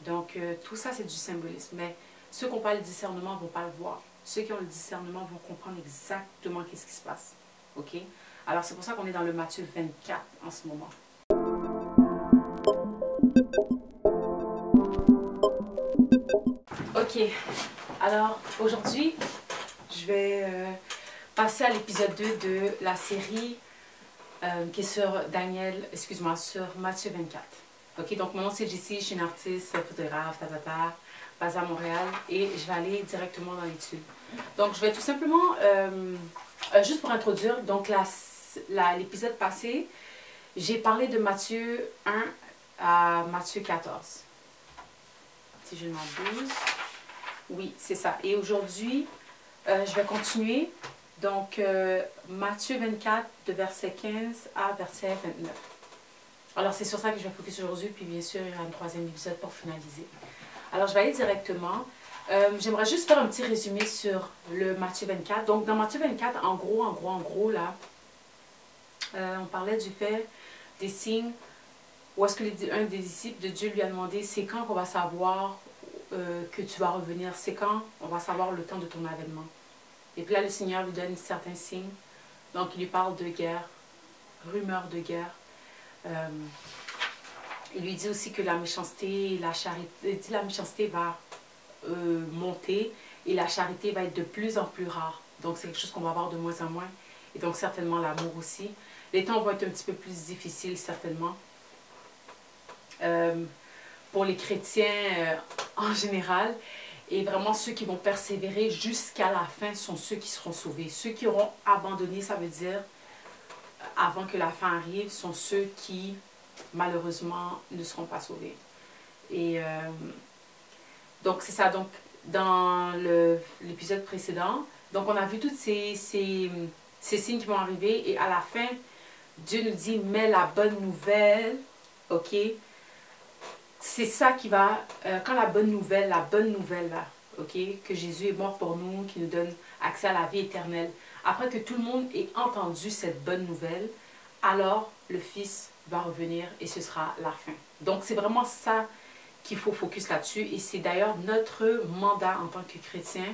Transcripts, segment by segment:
Donc, tout ça, c'est du symbolisme. Mais ceux qui n'ont pas le discernement ne vont pas le voir. Ceux qui ont le discernement vont comprendre exactement qu'est-ce qui se passe. OK? Alors, c'est pour ça qu'on est dans le Matthieu 24 en ce moment. OK. Alors, aujourd'hui, je vais passer à l'épisode 2 de la série qui est sur sur Matthieu 24. Ok, donc mon nom c'est Jessie, je suis une artiste, photographe, basée à Montréal et je vais aller directement dans l'étude. Donc je vais tout simplement, juste pour introduire, donc l'épisode passé, j'ai parlé de Matthieu 1 à Matthieu 14. Si je ne m'abuse. Oui, c'est ça. Et aujourd'hui, je vais continuer. Donc, Matthieu 24, de verset 15 à verset 29. Alors, c'est sur ça que je vais focus aujourd'hui. Puis, bien sûr, il y aura un troisième épisode pour finaliser. Alors, je vais aller directement. J'aimerais juste faire un petit résumé sur le Matthieu 24. Donc, dans Matthieu 24, en gros, là, on parlait du fait des signes où est-ce que un des disciples de Dieu lui a demandé, c'est quand qu'on va savoir que tu vas revenir? C'est quand on va savoir le temps de ton avènement? Et puis là, le Seigneur lui donne certains signes. Donc, il lui parle de guerre, rumeur de guerre. Il lui dit aussi que la méchanceté, la méchanceté va monter et la charité va être de plus en plus rare. Donc, c'est quelque chose qu'on va avoir de moins en moins. Et donc, certainement, l'amour aussi. Les temps vont être un petit peu plus difficiles, certainement. Pour les chrétiens en général. Et vraiment, ceux qui vont persévérer jusqu'à la fin sont ceux qui seront sauvés. Ceux qui auront abandonné, ça veut dire, avant que la fin arrive, sont ceux qui, malheureusement, ne seront pas sauvés. Et donc, c'est ça. Donc, dans l'épisode précédent, donc on a vu tous ces signes qui vont arriver. Et à la fin, Dieu nous dit, mais la bonne nouvelle, ok, c'est ça qui va, quand la bonne nouvelle là, ok, que Jésus est mort pour nous, qui nous donne accès à la vie éternelle, après que tout le monde ait entendu cette bonne nouvelle, alors le Fils va revenir et ce sera la fin. Donc c'est vraiment ça qu'il faut focus là-dessus et c'est d'ailleurs notre mandat en tant que chrétien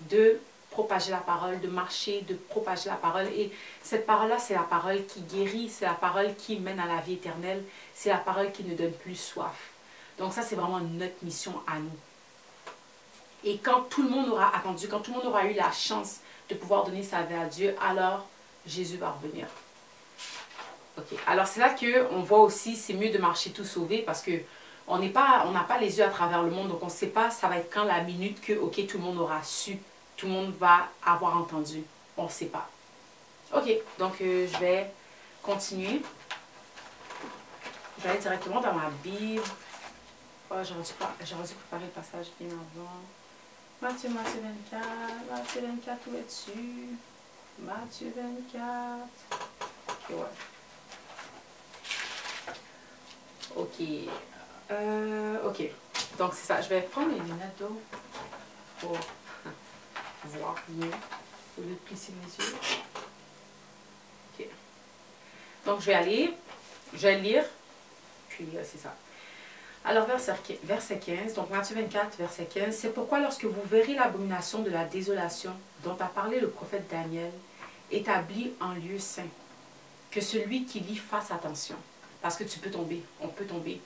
de propager la parole, de marcher, de propager la parole. Et cette parole-là, c'est la parole qui guérit, c'est la parole qui mène à la vie éternelle, c'est la parole qui ne donne plus soif. Donc ça, c'est vraiment notre mission à nous. Et quand tout le monde aura attendu, quand tout le monde aura eu la chance de pouvoir donner sa vie à Dieu, alors Jésus va revenir. Ok. Alors c'est là qu'on voit aussi, c'est mieux de marcher tout sauvé parce que on n'a pas les yeux à travers le monde, donc on ne sait pas ça va être quand la minute que, ok, tout le monde aura su. Tout le monde va avoir entendu. On ne sait pas. Ok, donc je vais continuer. Je vais aller directement dans ma Bible. Oh, j'aurais dû préparer le passage bien avant. Matthieu 24. Matthieu 24, où es-tu? Matthieu 24. Ok, ouais. Ok. Ok. Donc, c'est ça. Je vais prendre mes lunettes d'eau pour voir mieux au lieu de plisser mes yeux. Ok. Donc je vais lire, puis c'est ça. Alors verset 15, donc Matthieu 24, verset 15, c'est pourquoi lorsque vous verrez l'abomination de la désolation dont a parlé le prophète Daniel, établie en lieu saint, que celui qui lit fasse attention, parce que tu peux tomber, on peut tomber,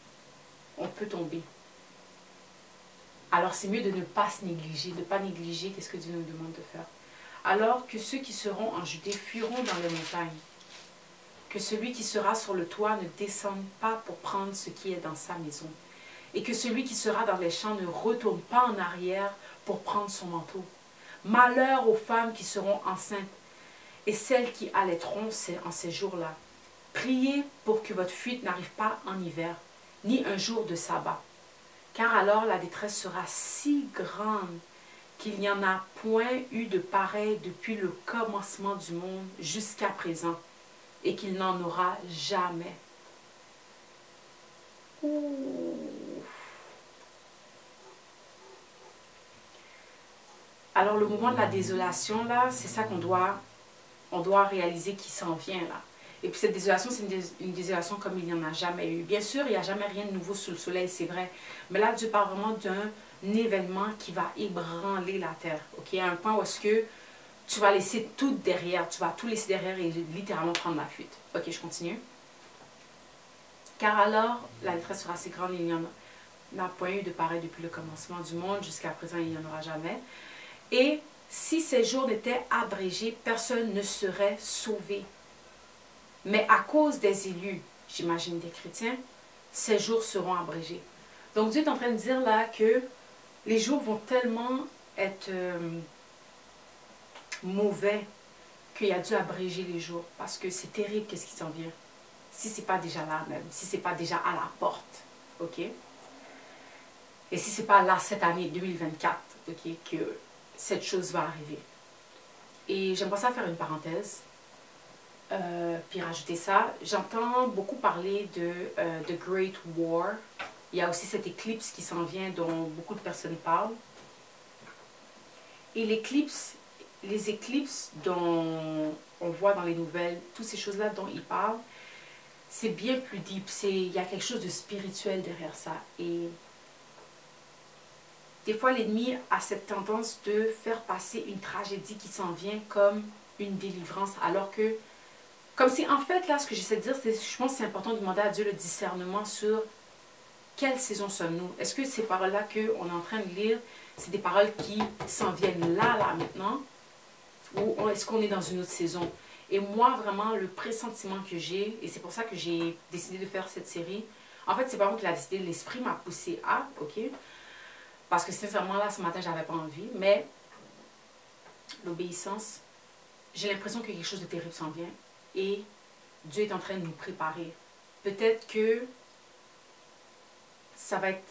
Alors c'est mieux de ne pas se négliger, de ne pas négliger qu'est-ce que Dieu nous demande de faire. Alors que ceux qui seront en Judée fuiront dans les montagnes. Que celui qui sera sur le toit ne descende pas pour prendre ce qui est dans sa maison. Et que celui qui sera dans les champs ne retourne pas en arrière pour prendre son manteau. Malheur aux femmes qui seront enceintes et celles qui allaiteront en ces jours-là. Priez pour que votre fuite n'arrive pas en hiver, ni un jour de sabbat. Car alors la détresse sera si grande qu'il n'y en a point eu de pareil depuis le commencement du monde jusqu'à présent, et qu'il n'en aura jamais. Ouh. Alors le moment de la désolation, là, c'est ça qu'on doit réaliser qui s'en vient, là. Et puis cette désolation, c'est une désolation comme il n'y en a jamais eu. Bien sûr, il n'y a jamais rien de nouveau sous le soleil, c'est vrai. Mais là, Dieu parle vraiment d'un événement qui va ébranler la terre. Ok, à un point où est-ce que tu vas laisser tout derrière, tu vas tout laisser derrière et littéralement prendre la fuite. Ok, je continue. Car alors, la détresse sera si grande, il n'y en n'a point eu de pareil depuis le commencement du monde, jusqu'à présent, il n'y en aura jamais. Et si ces jours n'étaient abrégés, personne ne serait sauvé. Mais à cause des élus, j'imagine des chrétiens, ces jours seront abrégés. Donc Dieu est en train de dire là que les jours vont tellement être mauvais qu'il a dû abréger les jours. Parce que c'est terrible qu'est-ce qui s'en vient. Si ce n'est pas déjà là même, si ce n'est pas déjà à la porte. Ok? Et si ce n'est pas là cette année 2024, ok, que cette chose va arriver. Et j'aimerais ça faire une parenthèse. Puis rajouter ça, j'entends beaucoup parler de The Great War. Il y a aussi cette éclipse qui s'en vient dont beaucoup de personnes parlent. Et les éclipses dont on voit dans les nouvelles, toutes ces choses-là dont ils parlent, c'est bien plus deep. Il y a quelque chose de spirituel derrière ça. Et des fois, l'ennemi a cette tendance de faire passer une tragédie qui s'en vient comme une délivrance, alors que comme si, en fait, là, ce que j'essaie de dire, c'est je pense que c'est important de demander à Dieu le discernement sur quelle saison sommes-nous. Est-ce que ces paroles-là qu'on est en train de lire, c'est des paroles qui s'en viennent là, maintenant, ou est-ce qu'on est dans une autre saison? Et moi, vraiment, le pressentiment que j'ai, et c'est pour ça que j'ai décidé de faire cette série, en fait, c'est pas moi qui l'a décidé, l'esprit m'a poussé à, ok? Parce que sincèrement, là, ce matin, j'avais pas envie, mais l'obéissance, j'ai l'impression que quelque chose de terrible s'en vient. Et Dieu est en train de nous préparer. Peut-être que ça va être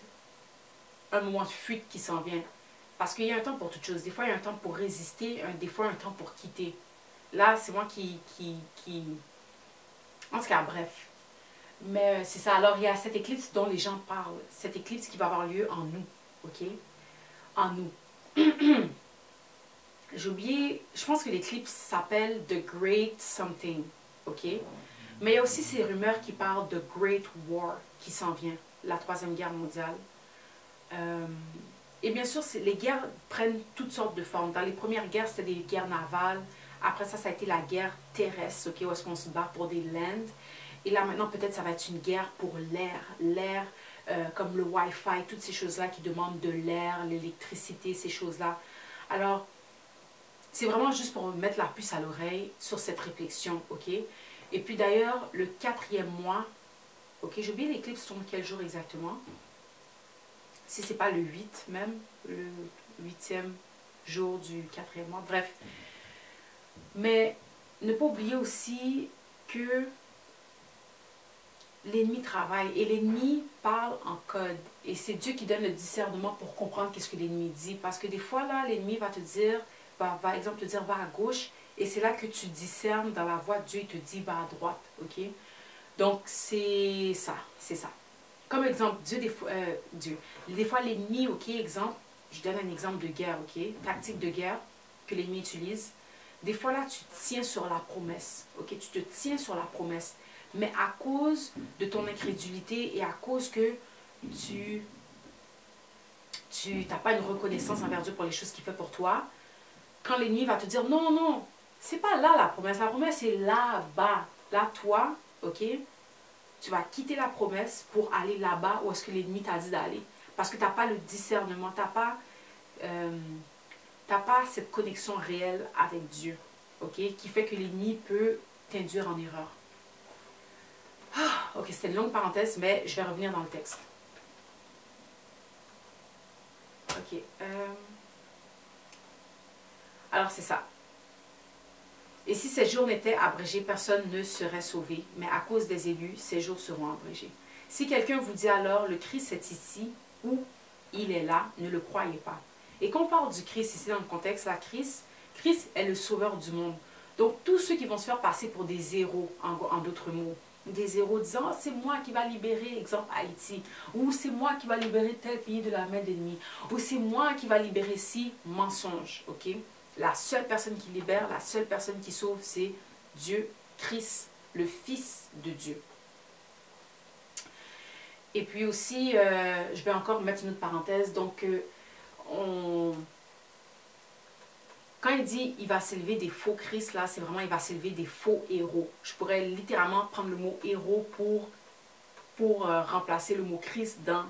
un moment de fuite qui s'en vient. Parce qu'il y a un temps pour toute chose. Des fois, il y a un temps pour résister, des fois, un temps pour quitter. Là, c'est moi qui... En tout cas, bref. Mais c'est ça. Alors, il y a cette éclipse dont les gens parlent. Cette éclipse qui va avoir lieu en nous. OK? En nous. J'ai oublié, je pense que l'éclipse s'appelle The Great Something, ok? Mais il y a aussi ces rumeurs qui parlent de Great War qui s'en vient, la Troisième Guerre mondiale. Et bien sûr, les guerres prennent toutes sortes de formes. Dans les premières guerres, c'était des guerres navales. Après ça, ça a été la guerre terrestre, ok? Où est-ce qu'on se bat pour des lands. Et là, maintenant, peut-être ça va être une guerre pour l'air. L'air, comme le Wi-Fi, toutes ces choses-là qui demandent de l'air, l'électricité, ces choses-là. Alors, c'est vraiment juste pour mettre la puce à l'oreille sur cette réflexion, ok? Et puis d'ailleurs, le 4e mois, ok, j'ai oublié l'éclipse tombe quel jour exactement? Si c'est pas le 8 même, le 8e jour du 4e mois, bref. Mais ne pas oublier aussi que l'ennemi travaille et l'ennemi parle en code. Et c'est Dieu qui donne le discernement pour comprendre qu'est-ce que l'ennemi dit. Parce que des fois, là, l'ennemi va te dire... va, par exemple, te dire va à gauche, et c'est là que tu discernes dans la voie de Dieu, il te dit va à droite, ok? Donc, c'est ça, c'est ça. Comme exemple, des fois l'ennemi, ok, exemple, je donne un exemple de guerre, ok? Tactique de guerre que l'ennemi utilise. Des fois là, tu tiens sur la promesse, ok? Tu te tiens sur la promesse, mais à cause de ton incrédulité et à cause que tu n'as pas une reconnaissance envers Dieu pour les choses qu'il fait pour toi, quand l'ennemi va te dire non, non, c'est pas là la promesse est là-bas. Là, toi, ok, tu vas quitter la promesse pour aller là-bas où est-ce que l'ennemi t'a dit d'aller. Parce que tu n'as pas le discernement, tu n'as pas cette connexion réelle avec Dieu, ok, qui fait que l'ennemi peut t'induire en erreur. Ok, c'était une longue parenthèse, mais je vais revenir dans le texte. Ok, alors c'est ça. Et si ces jours n'étaient abrégés, personne ne serait sauvé. Mais à cause des élus, ces jours seront abrégés. Si quelqu'un vous dit alors, le Christ est ici ou il est là, ne le croyez pas. Et quand on parle du Christ ici dans le contexte, là, Christ est le sauveur du monde. Donc tous ceux qui vont se faire passer pour des héros, en d'autres mots, des héros disant, oh, c'est moi qui va libérer, exemple Haïti, ou c'est moi qui va libérer tel pays de la main de l'ennemi, ou c'est moi qui va libérer si, mensonge, ok? La seule personne qui libère, la seule personne qui sauve, c'est Dieu, Christ, le Fils de Dieu. Et puis aussi, je vais encore mettre une autre parenthèse. Donc, quand il dit il va s'élever des faux Christ, là, c'est vraiment il va s'élever des faux héros. Je pourrais littéralement prendre le mot héros pour remplacer le mot Christ dans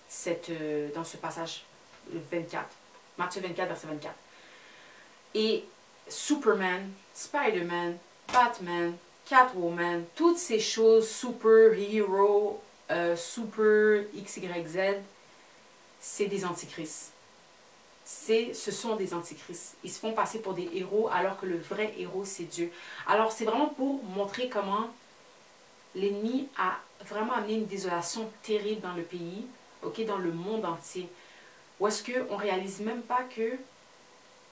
ce passage 24. Matthieu 24, verset 24. Et Superman, Spider-Man, Batman, Catwoman, toutes ces choses, super-héros, super XYZ, c'est des antichrists. Ce sont des antichrists. Ils se font passer pour des héros alors que le vrai héros, c'est Dieu. Alors, c'est vraiment pour montrer comment l'ennemi a vraiment amené une désolation terrible dans le pays, okay, dans le monde entier. Où est-ce qu'on ne réalise même pas que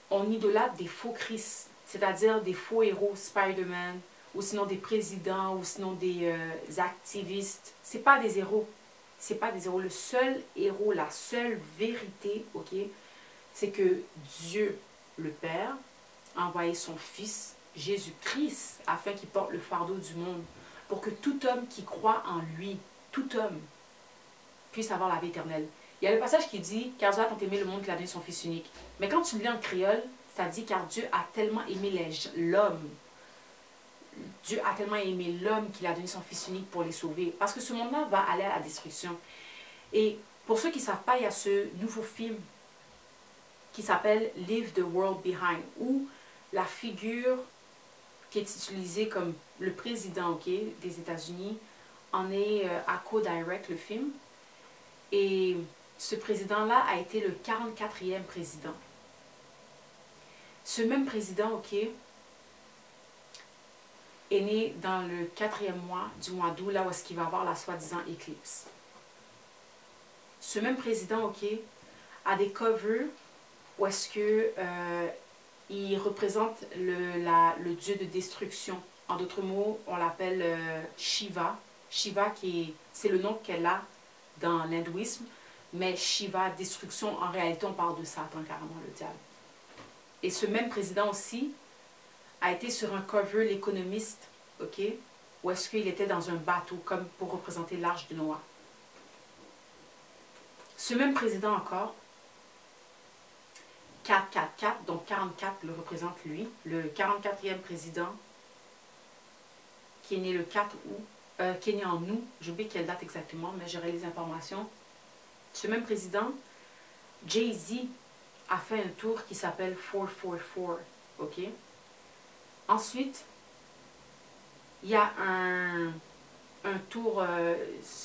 on idolâtre des faux Christ, c'est-à-dire des faux héros, Spider-Man, ou sinon des présidents, ou sinon des activistes. Ce n'est pas des héros. C'est pas des héros. Le seul héros, la seule vérité, ok, c'est que Dieu, le Père, a envoyé son Fils, Jésus-Christ, afin qu'il porte le fardeau du monde, pour que tout homme qui croit en lui, tout homme, puisse avoir la vie éternelle. Il y a le passage qui dit « Car Dieu a tant aimé le monde qu'il a donné son Fils unique ». Mais quand tu le lis en créole, ça dit « Car Dieu a tellement aimé l'homme ». Dieu a tellement aimé l'homme qu'il a donné son Fils unique pour les sauver. Parce que ce monde-là va aller à la destruction. Et pour ceux qui ne savent pas, il y a ce nouveau film qui s'appelle « Leave the World Behind » où la figure qui est utilisée comme le président des États-Unis en est à co-direct le film. Et ce président-là a été le 44e président. Ce même président, est né dans le 4e mois du mois d'août, là où est-ce qu'il va avoir la soi-disant éclipse. Ce même président, a des covers où est-ce que il représente le dieu de destruction. En d'autres mots, on l'appelle Shiva. Shiva, c'est le nom qu'elle a dans l'hindouisme, mais Shiva, destruction, en réalité, on parle de Satan, carrément, le diable. Et ce même président aussi a été sur un cover, l'Économiste, où est-ce qu'il était dans un bateau, comme pour représenter l'arche de Noé. Ce même président encore, 444, donc 44 le représente lui, le 44e président, qui est né le 4 août, qui est né en août, j'oublie quelle date exactement, mais j'aurai les informations. Ce même président, Jay-Z, a fait un tour qui s'appelle 444, Ensuite, il y a un tour,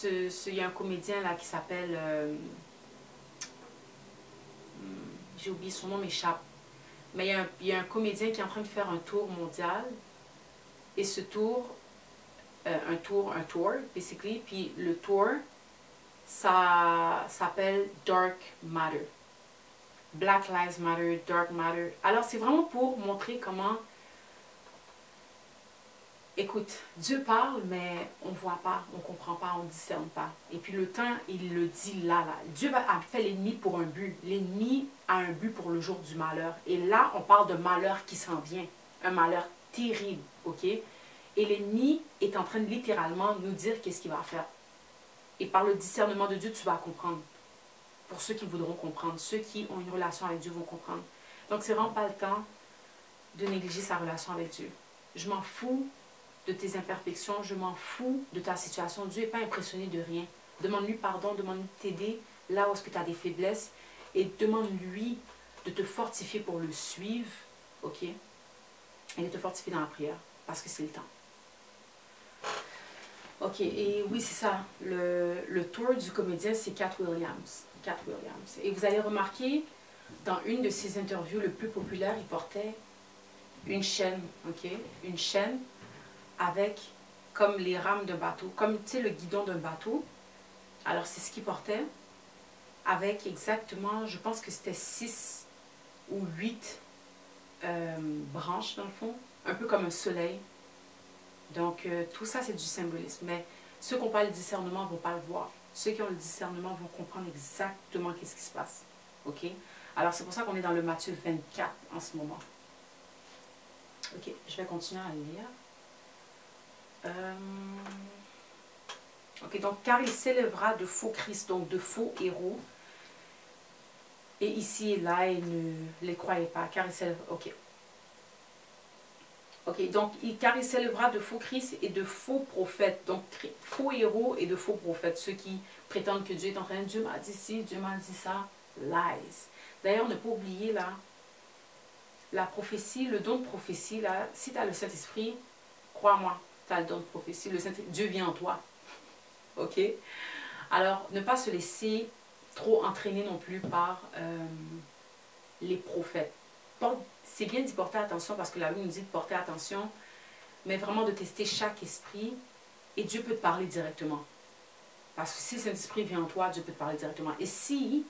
il y a un comédien là qui s'appelle, j'ai oublié son nom, m'échappe, mais il y a un comédien qui est en train de faire un tour mondial, et ce tour, un tour, basically, puis le tour, ça s'appelle Dark Matter. Black Lives Matter, Dark Matter. Alors, c'est vraiment pour montrer comment, écoute, Dieu parle, mais on ne voit pas, on ne comprend pas, on ne discerne pas. Et puis le temps, il le dit là. Dieu a fait l'ennemi pour un but. L'ennemi a un but pour le jour du malheur. Et là, on parle de malheur qui s'en vient. Un malheur terrible, Et l'ennemi est en train de littéralement nous dire qu'est-ce qu'il va faire. Et par le discernement de Dieu, tu vas comprendre. Pour ceux qui voudront comprendre, ceux qui ont une relation avec Dieu vont comprendre. Donc, c'est vraiment pas le temps de négliger sa relation avec Dieu. Je m'en fous de tes imperfections, je m'en fous de ta situation. Dieu n'est pas impressionné de rien. Demande-lui pardon, demande-lui de t'aider là où tu as des faiblesses et demande-lui de te fortifier pour le suivre, et de te fortifier dans la prière, parce que c'est le temps. Et oui, c'est ça. Le tour du comédien, c'est Cat Williams. Et vous allez remarquer, dans une de ses interviews le plus populaire, il portait une chaîne, Une chaîne avec comme les rames d'un bateau, comme, tu sais, le guidon d'un bateau. Alors, c'est ce qu'il portait, avec exactement, je pense que c'était 6 ou 8 branches, dans le fond, un peu comme un soleil. Donc, tout ça, c'est du symbolisme. Mais ceux qui n'ont pas le discernement ne vont pas le voir. Ceux qui ont le discernement vont comprendre exactement qu'est-ce qui se passe. Alors, c'est pour ça qu'on est dans le Matthieu 24 en ce moment. Je vais continuer à lire. Ok, donc car il s'élèvera de faux Christ, donc de faux héros. Et ici et là, il ne les croyait pas, car il s'élèvera. Ok. Ok, donc car il s'élèvera de faux Christ et de faux prophètes. Donc faux héros et de faux prophètes. Ceux qui prétendent que Dieu est en train de Dieu m'a dit ci, Dieu m'a dit ça. Lies. D'ailleurs, ne pas oublier là, la prophétie, le don de prophétie, là, si tu as le Saint-Esprit, crois-moi, tu as le don de prophétie. Dieu vient en toi. Ok? Alors, ne pas se laisser trop entraîner non plus par les prophètes. C'est bien d'y porter attention parce que la Bible nous dit de porter attention, mais vraiment de tester chaque esprit et Dieu peut te parler directement. Parce que si le Saint-Esprit vient en toi, Dieu peut te parler directement. Et si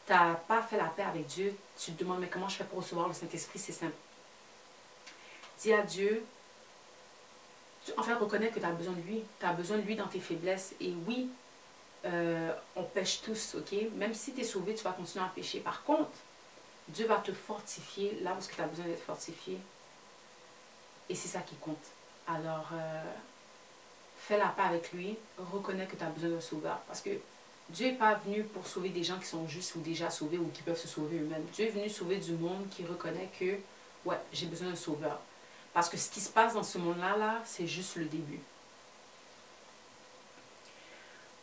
tu n'as pas fait la paix avec Dieu, tu te demandes, mais comment je fais pour recevoir le Saint-Esprit? C'est simple. Dis à Dieu, enfin reconnais que tu as besoin de lui. Tu as besoin de lui dans tes faiblesses. Et oui, on pêche tous, ok? Même si tu es sauvé, tu vas continuer à pécher. Par contre, Dieu va te fortifier là où tu as besoin d'être fortifié. Et c'est ça qui compte. Alors, fais la paix avec lui. Reconnais que tu as besoin d'un sauveur. Parce que Dieu n'est pas venu pour sauver des gens qui sont justes ou déjà sauvés ou qui peuvent se sauver eux-mêmes. Dieu est venu sauver du monde qui reconnaît que, ouais, j'ai besoin d'un sauveur. Parce que ce qui se passe dans ce monde-là, là, c'est juste le début.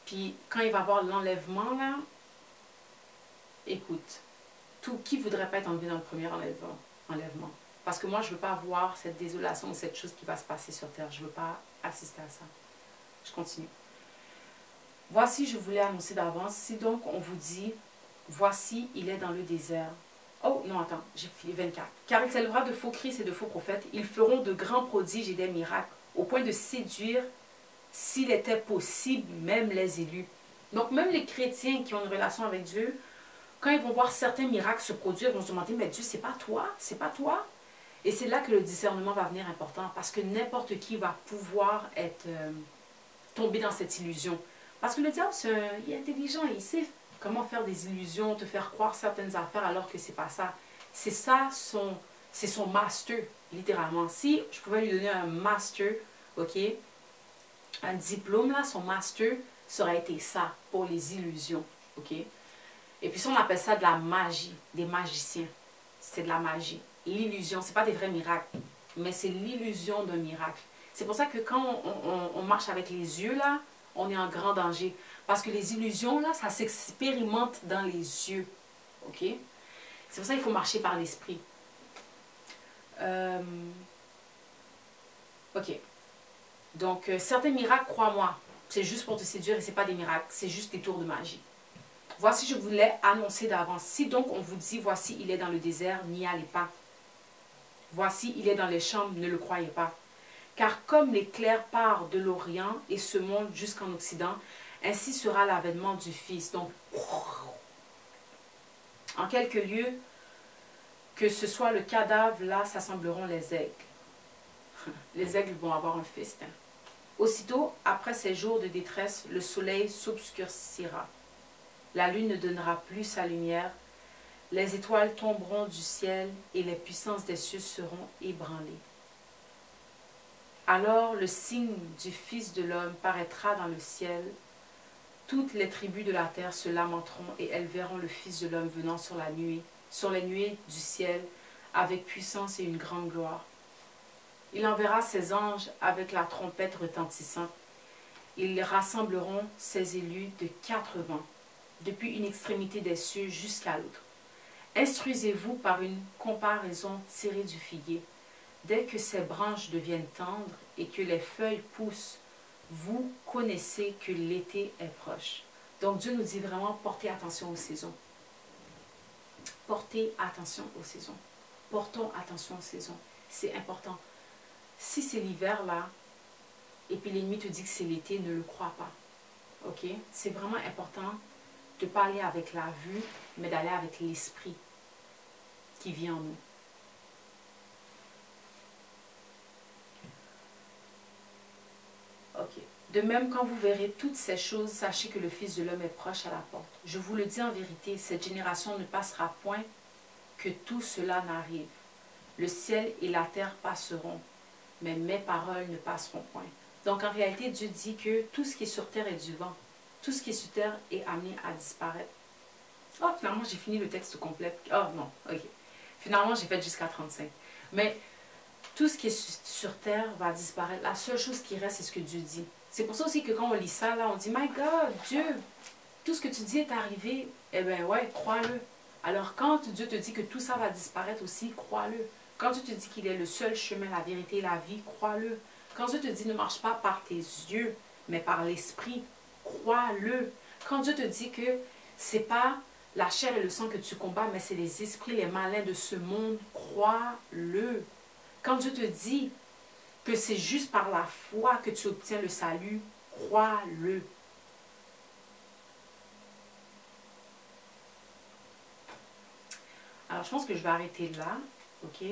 Puis, quand il va y avoir l'enlèvement, là, écoute, qui ne voudrait pas être enlevé dans le premier enlèvement? Parce que moi, je ne veux pas voir cette désolation ou cette chose qui va se passer sur terre. Je ne veux pas assister à ça. Je continue. Voici, je voulais annoncer d'avance. Si donc on vous dit, voici, il est dans le désert. Oh, non, attends, j'ai filé 24. Car il s'élèvera de faux Christ et de faux prophètes. Ils feront de grands prodiges et des miracles, au point de séduire, s'il était possible, même les élus. Donc, même les chrétiens qui ont une relation avec Dieu, quand ils vont voir certains miracles se produire, ils vont se demander, mais Dieu, c'est pas toi, c'est pas toi. Et c'est là que le discernement va venir important, parce que n'importe qui va pouvoir être tombé dans cette illusion. Parce que le diable, il est intelligent, il sait comment faire des illusions, te faire croire certaines affaires alors que c'est pas ça. C'est ça, c'est son master, littéralement. Si je pouvais lui donner un master, ok, un diplôme, là, son master, ça aurait été ça, pour les illusions, ok. Et puis si on appelle ça de la magie, des magiciens, c'est de la magie. L'illusion, c'est pas des vrais miracles, mais c'est l'illusion d'un miracle. C'est pour ça que quand on marche avec les yeux, là, on est en grand danger. Parce que les illusions, là, ça s'expérimente dans les yeux. OK? C'est pour ça qu'il faut marcher par l'esprit. OK. Donc, certains miracles, crois-moi, c'est juste pour te séduire et ce n'est pas des miracles, c'est juste des tours de magie. Voici, je voulais annoncer d'avance. Si donc on vous dit, voici, il est dans le désert, n'y allez pas. Voici, il est dans les chambres, ne le croyez pas. Car comme l'éclair part de l'Orient et se monte jusqu'en Occident, ainsi sera l'avènement du Fils. Donc, en quelques lieux, que ce soit le cadavre, là, s'assembleront les aigles. Les aigles vont avoir un festin. Aussitôt, après ces jours de détresse, le soleil s'obscurcira. La lune ne donnera plus sa lumière. Les étoiles tomberont du ciel et les puissances des cieux seront ébranlées. Alors le signe du Fils de l'homme paraîtra dans le ciel. Toutes les tribus de la terre se lamenteront et elles verront le Fils de l'homme venant sur les nuées du ciel, avec puissance et une grande gloire. Il enverra ses anges avec la trompette retentissante. Ils rassembleront ses élus de 4 vents, depuis une extrémité des cieux jusqu'à l'autre. Instruisez-vous par une comparaison tirée du figuier. Dès que ses branches deviennent tendres et que les feuilles poussent, vous connaissez que l'été est proche. Donc Dieu nous dit vraiment, portez attention aux saisons. Portez attention aux saisons. Portons attention aux saisons. C'est important. Si c'est l'hiver là, et puis l'ennemi te dit que c'est l'été, ne le crois pas. Ok? C'est vraiment important de ne pas aller avec la vue, mais d'aller avec l'esprit qui vit en nous. Ok. De même, quand vous verrez toutes ces choses, sachez que le Fils de l'homme est proche à la porte. Je vous le dis en vérité, cette génération ne passera point que tout cela n'arrive. Le ciel et la terre passeront, mais mes paroles ne passeront point. Donc en réalité, Dieu dit que tout ce qui est sur terre est du vent. Tout ce qui est sur terre est amené à disparaître. Oh, finalement, j'ai fini le texte complet. Oh non, ok. Finalement, j'ai fait jusqu'à 35. Mais tout ce qui est sur terre va disparaître. La seule chose qui reste, c'est ce que Dieu dit. C'est pour ça aussi que quand on lit ça, là, on dit, My God, Dieu, tout ce que tu dis est arrivé. Eh bien, ouais, crois-le. Alors, quand Dieu te dit que tout ça va disparaître aussi, crois-le. Quand Dieu te dit qu'il est le seul chemin, la vérité et la vie, crois-le. Quand Dieu te dit ne marche pas par tes yeux, mais par l'esprit, crois-le. Quand Dieu te dit que c'est pas la chair et le sang que tu combats, mais c'est les esprits, les malins de ce monde, crois-le. Quand Dieu te dit que c'est juste par la foi que tu obtiens le salut, crois-le. Alors, je pense que je vais arrêter là, ok?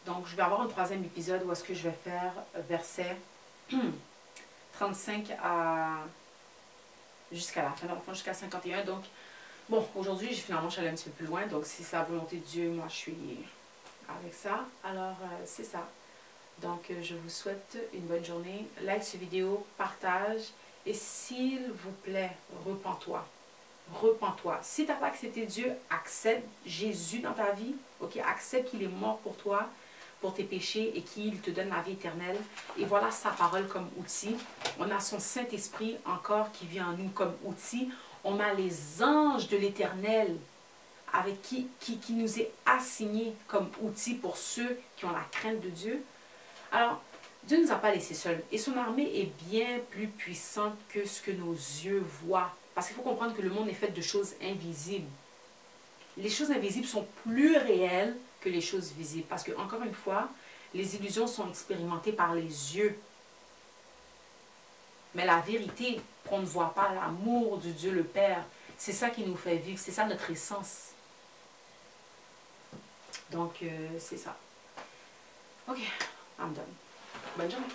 Donc, je vais avoir un troisième épisode où est-ce que je vais faire verset 35 à jusqu'à la fin, enfin jusqu'à 51. Donc, bon, aujourd'hui, finalement, je suis allée un petit peu plus loin. Donc, si c'est la volonté de Dieu, moi, je suis avec ça. Alors, c'est ça. Donc, je vous souhaite une bonne journée. Like cette vidéo, partage. Et s'il vous plaît, repens-toi. Repens-toi. Si tu n'as pas accepté Dieu, accepte Jésus dans ta vie. Ok, accepte qu'il est mort pour toi, pour tes péchés et qu'il te donne la vie éternelle. Et voilà sa parole comme outil. On a son Saint-Esprit encore qui vit en nous comme outil. On a les anges de l'Éternel avec qui nous est assigné comme outil pour ceux qui ont la crainte de Dieu. Alors, Dieu ne nous a pas laissés seuls. Et son armée est bien plus puissante que ce que nos yeux voient. Parce qu'il faut comprendre que le monde est fait de choses invisibles. Les choses invisibles sont plus réelles que les choses visibles. Parce que, encore une fois, les illusions sont expérimentées par les yeux. Mais la vérité qu'on ne voit pas, l'amour de Dieu le Père, c'est ça qui nous fait vivre. C'est ça notre essence. Donc, c'est ça. Ok, I'm done. Bonne journée.